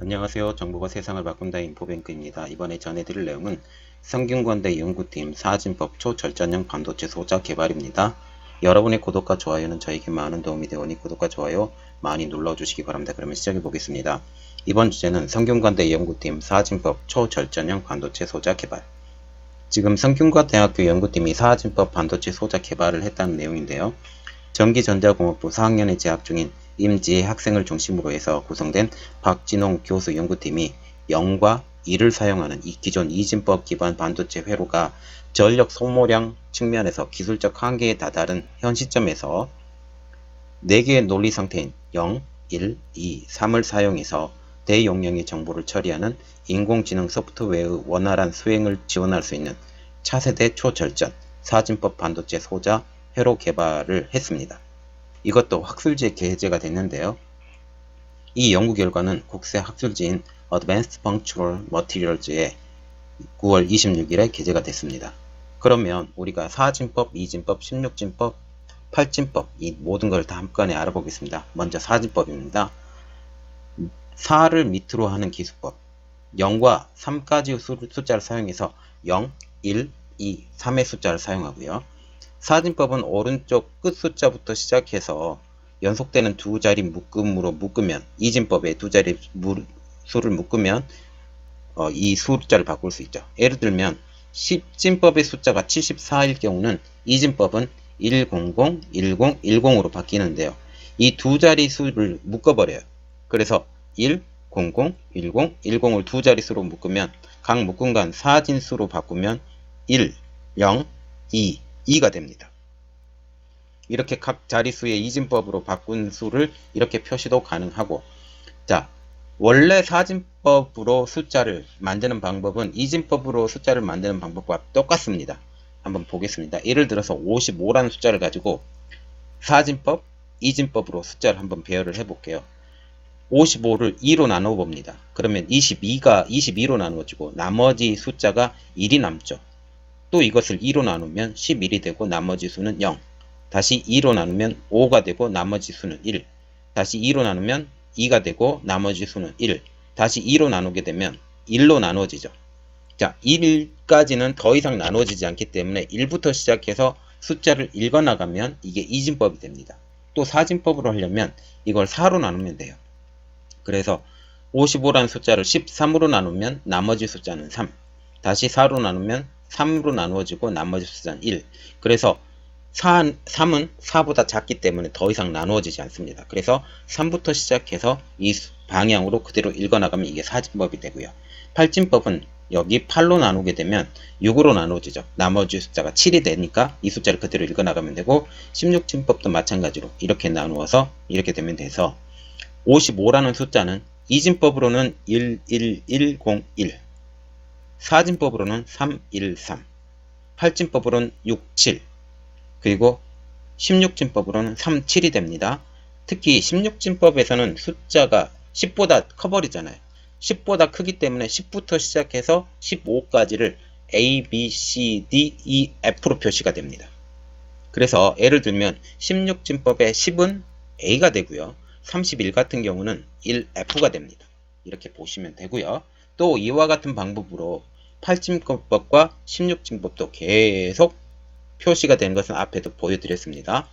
안녕하세요. 정보가 세상을 바꾼다 인포뱅크입니다. 이번에 전해드릴 내용은 성균관대 연구팀 사진법 초절전형 반도체 소자 개발입니다. 여러분의 구독과 좋아요는 저에게 많은 도움이 되오니 구독과 좋아요 많이 눌러주시기 바랍니다. 그러면 시작해 보겠습니다. 이번 주제는 성균관대 연구팀 사진법 초절전형 반도체 소자 개발. 지금 성균관대학교 연구팀이 사진법 반도체 소자 개발을 했다는 내용인데요. 전기전자공학부 4학년에 재학 중인 임지혜 학생을 중심으로 해서 구성된 박진홍 교수 연구팀이 0과 1을 사용하는 이 기존 이진법 기반 반도체 회로가 전력 소모량 측면에서 기술적 한계에 다다른 현 시점에서 4개의 논리 상태인 0, 1, 2, 3을 사용해서 대용량의 정보를 처리하는 인공지능 소프트웨어의 원활한 수행을 지원할 수 있는 차세대 초절전 사진법 반도체 소자 회로 개발을 했습니다. 이것도 학술지에 게재가 됐는데요. 이 연구 결과는 국세 학술지인 Advanced Functional Materials에 9월 26일에 게재가 됐습니다. 그러면 우리가 4진법, 2진법, 16진법, 8진법 이 모든 걸 다 한꺼번에 알아보겠습니다. 먼저 4진법입니다. 4를 밑으로 하는 기수법 0과 3까지 숫자를 사용해서 0, 1, 2, 3의 숫자를 사용하고요. 4진법은 오른쪽 끝 숫자부터 시작해서 연속되는 두 자리 묶음으로 묶으면 2진법에 두 자리 수를 묶으면 이 숫자를 바꿀 수 있죠. 예를 들면 10진법의 숫자가 74일 경우는 2진법은 100, 10, 10으로 바뀌는데요. 이 두 자리 수를 묶어버려요. 그래서 1, 00, 10, 10을 두 자릿수로 묶으면 각 묶음간 4진수로 바꾸면 1, 0, 2, 2가 됩니다. 이렇게 각 자릿수의 이진법으로 바꾼 수를 이렇게 표시도 가능하고, 자, 원래 4진법으로 숫자를 만드는 방법은 2진법으로 숫자를 만드는 방법과 똑같습니다. 한번 보겠습니다. 예를 들어서 55라는 숫자를 가지고 4진법, 2진법으로 숫자를 한번 배열을 해볼게요. 55를 2로 나눠 봅니다. 그러면 22가 22로 나누어지고 나머지 숫자가 1이 남죠. 또 이것을 2로 나누면 11이 되고 나머지 수는 0. 다시 2로 나누면 5가 되고 나머지 수는 1. 다시 2로 나누면 2가 되고 나머지 수는 1. 다시 2로 나누게 되면 1로 나누어지죠. 자, 1까지는 더 이상 나누어지지 않기 때문에 1부터 시작해서 숫자를 읽어나가면 이게 이진법이 됩니다. 또 4진법으로 하려면 이걸 4로 나누면 돼요. 그래서 55라는 숫자를 13으로 나누면 나머지 숫자는 3. 다시 4로 나누면 3으로 나누어지고 나머지 숫자는 1. 그래서 3은 4보다 작기 때문에 더 이상 나누어지지 않습니다. 그래서 3부터 시작해서 이 방향으로 그대로 읽어나가면 이게 4진법이 되고요. 8진법은 여기 8로 나누게 되면 6으로 나누어지죠. 나머지 숫자가 7이 되니까 이 숫자를 그대로 읽어나가면 되고, 16진법도 마찬가지로 이렇게 나누어서 이렇게 되면 돼서 55라는 숫자는 2진법으로는 11101, 4진법으로는 313, 8진법으로는 67, 그리고 16진법으로는 37이 됩니다. 특히 16진법에서는 숫자가 10보다 커버리잖아요. 10보다 크기 때문에 10부터 시작해서 15까지를 A, B, C, D, E, F로 표시가 됩니다. 그래서 예를 들면 16진법의 10은 A가 되고요. 31 같은 경우는 1F가 됩니다. 이렇게 보시면 되고요. 또 이와 같은 방법으로 8진법과 16진법도 계속 표시가 되는 것은 앞에도 보여드렸습니다.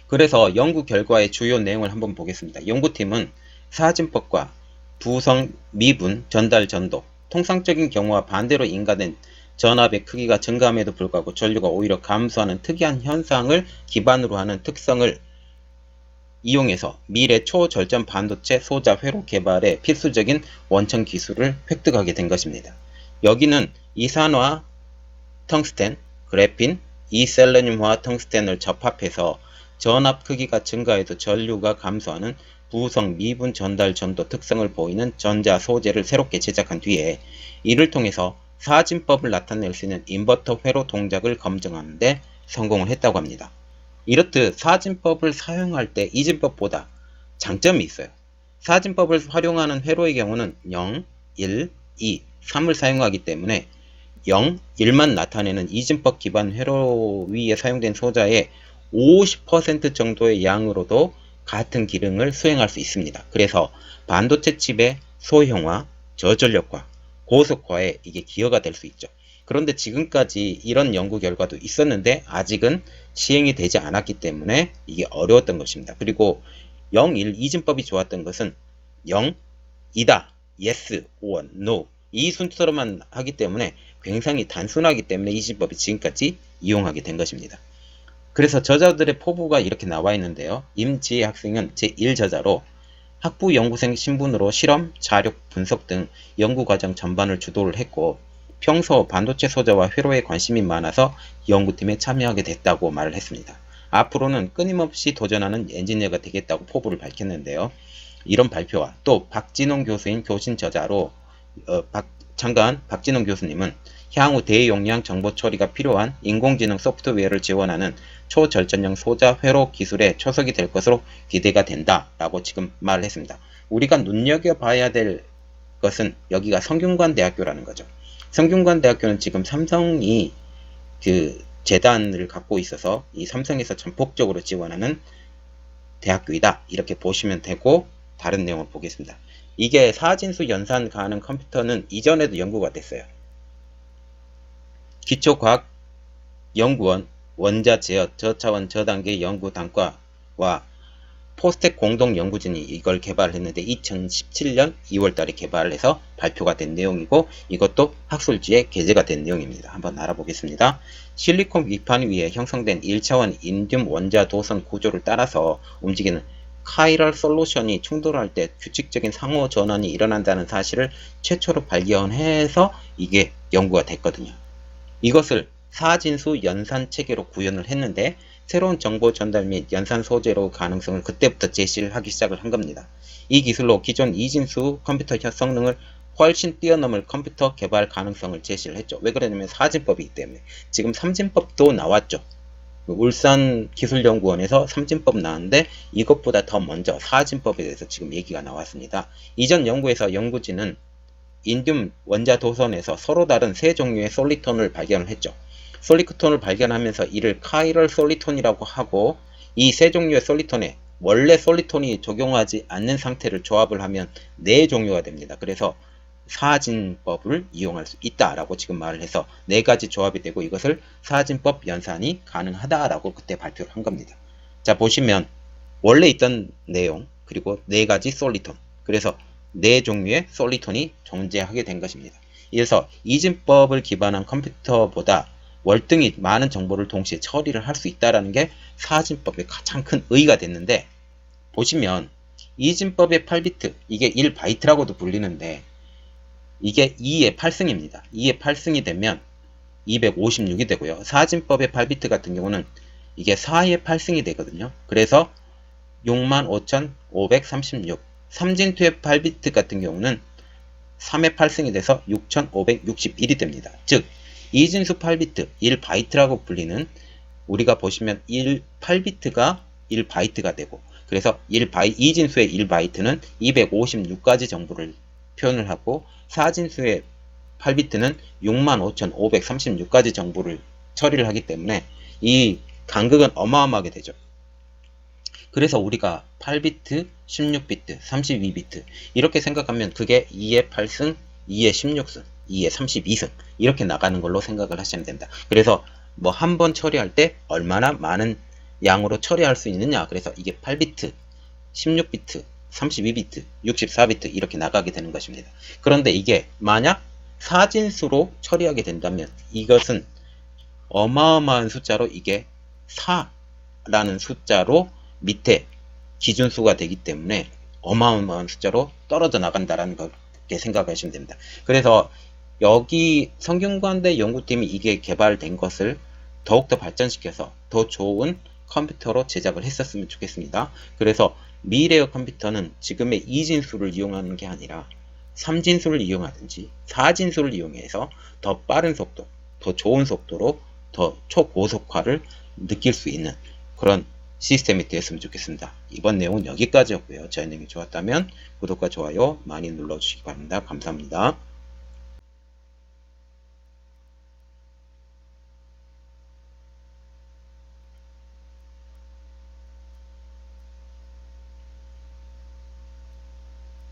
그래서 연구 결과의 주요 내용을 한번 보겠습니다. 연구팀은 4진법과 부성, 미분, 전달, 전도, 통상적인 경우와 반대로 인가된 전압의 크기가 증가함에도 불구하고 전류가 오히려 감소하는 특이한 현상을 기반으로 하는 특성을 이용해서 미래 초절전 반도체 소자 회로 개발에 필수적인 원천 기술을 획득하게 된 것입니다. 여기는 이산화 텅스텐, 그래핀, 이셀레늄화 텅스텐을 접합해서 전압 크기가 증가해도 전류가 감소하는 부성 미분 전달 전도 특성을 보이는 전자 소재를 새롭게 제작한 뒤에 이를 통해서 4진법을 나타낼 수 있는 인버터 회로 동작을 검증하는 데 성공을 했다고 합니다. 이렇듯 4진법을 사용할 때 2진법보다 장점이 있어요. 4진법을 활용하는 회로의 경우는 0, 1, 2, 3을 사용하기 때문에 0, 1만 나타내는 2진법 기반 회로 위에 사용된 소자의 50% 정도의 양으로도 같은 기능을 수행할 수 있습니다. 그래서 반도체 칩의 소형화, 저전력화, 고속화에 이게 기여가 될 수 있죠. 그런데 지금까지 이런 연구 결과도 있었는데 아직은 시행이 되지 않았기 때문에 이게 어려웠던 것입니다. 그리고 0, 1 이진법이 좋았던 것은 0, 이다, yes, or no 이 순서로만 하기 때문에 굉장히 단순하기 때문에 이진법이 지금까지 이용하게 된 것입니다. 그래서 저자들의 포부가 이렇게 나와 있는데요. 임지혜 학생은 제1저자로 학부 연구생 신분으로 실험, 자료 분석 등 연구과정 전반을 주도를 했고 평소 반도체 소재와 회로에 관심이 많아서 연구팀에 참여하게 됐다고 말을 했습니다. 앞으로는 끊임없이 도전하는 엔지니어가 되겠다고 포부를 밝혔는데요. 이런 발표와 또 박진홍 교수인 교신 저자로 박진홍 교수님은 향후 대용량 정보 처리가 필요한 인공지능 소프트웨어를 지원하는 초절전형 소자 회로 기술의 초석이 될 것으로 기대가 된다 라고 지금 말을 했습니다. 우리가 눈여겨봐야 될 것은 여기가 성균관대학교라는 거죠. 성균관대학교는 지금 삼성이 그 재단을 갖고 있어서 이 삼성에서 전폭적으로 지원하는 대학교이다 이렇게 보시면 되고, 다른 내용을 보겠습니다. 이게 사진수 연산 가능 컴퓨터는 이전에도 연구가 됐어요. 기초과학연구원 원자 제어 저차원 저단계 연구 단과와 포스텍 공동연구진이 이걸 개발했는데 2017년 2월달에 개발을 해서 발표가 된 내용이고, 이것도 학술지에 게재가 된 내용입니다. 한번 알아보겠습니다. 실리콘 위판 위에 형성된 1차원 인듐 원자 도선 구조를 따라서 움직이는 카이럴 솔루션이 충돌할 때 규칙적인 상호 전환이 일어난다는 사실을 최초로 발견해서 이게 연구가 됐거든요. 이것을 사진수 연산 체계로 구현을 했는데 새로운 정보 전달 및 연산 소재로 가능성을 그때부터 제시를 하기 시작을 한 겁니다. 이 기술로 기존 이진수 컴퓨터 성능을 훨씬 뛰어넘을 컴퓨터 개발 가능성을 제시를 했죠. 왜 그러냐면 사진법이기 때문에. 지금 삼진법도 나왔죠. 울산기술연구원에서 삼진법 나왔는데 이것보다 더 먼저 사진법에 대해서 지금 얘기가 나왔습니다. 이전 연구에서 연구진은 인듐 원자 도선에서 서로 다른 세 종류의 솔리톤을 발견을 했죠. 솔리톤을 발견하면서 이를 카이럴 솔리톤이라고 하고, 이 세 종류의 솔리톤에 원래 솔리톤이 적용하지 않는 상태를 조합을 하면 네 종류가 됩니다. 그래서 사진법을 이용할 수 있다라고 지금 말을 해서 네 가지 조합이 되고 이것을 사진법 연산이 가능하다라고 그때 발표를 한 겁니다. 자, 보시면 원래 있던 내용 그리고 네 가지 솔리톤, 그래서 네 종류의 솔리톤이 존재하게 된 것입니다. 이래서 이진법을 기반한 컴퓨터보다 월등히 많은 정보를 동시에 처리를 할 수 있다는 게 사진법의 가장 큰 의의가 됐는데, 보시면 이진법의 8비트, 이게 1바이트라고도 불리는데 이게 2의 8승입니다. 2의 8승이 되면 256이 되고요. 사진법의 8비트 같은 경우는 이게 4의 8승이 되거든요. 그래서 65,536. 삼진투의 8비트 같은 경우는 3의 8승이 돼서 6,561이 됩니다. 즉 이진수 8비트, 1바이트라고 불리는, 우리가 보시면 8비트가 1바이트가 되고, 그래서 이진수의 1바이트는 256가지 정보를 표현을 하고, 사진수의 8비트는 65,536가지 정보를 처리를 하기 때문에 이 간극은 어마어마하게 되죠. 그래서 우리가 8비트, 16비트, 32비트 이렇게 생각하면 그게 2의 8승, 2의 16승, 2의 32승 이렇게 나가는 걸로 생각을 하시면 됩니다. 그래서 뭐 한 번 처리할 때 얼마나 많은 양으로 처리할 수 있느냐, 그래서 이게 8비트, 16비트, 32비트, 64비트 이렇게 나가게 되는 것입니다. 그런데 이게 만약 사진수로 처리하게 된다면 이것은 어마어마한 숫자로, 이게 4라는 숫자로 밑에 기준수가 되기 때문에 어마어마한 숫자로 떨어져 나간다라는 것게 생각하시면 됩니다. 그래서 여기 성균관대 연구팀이 이게 개발된 것을 더욱더 발전시켜서 더 좋은 컴퓨터로 제작을 했었으면 좋겠습니다. 그래서 미래의 컴퓨터는 지금의 이진수를 이용하는 게 아니라 3진수를 이용하든지 4진수를 이용해서 더 빠른 속도, 더 좋은 속도로 더 초고속화를 느낄 수 있는 그런 시스템이 되었으면 좋겠습니다. 이번 내용은 여기까지였고요. 저희 내용이 좋았다면 구독과 좋아요 많이 눌러주시기 바랍니다. 감사합니다.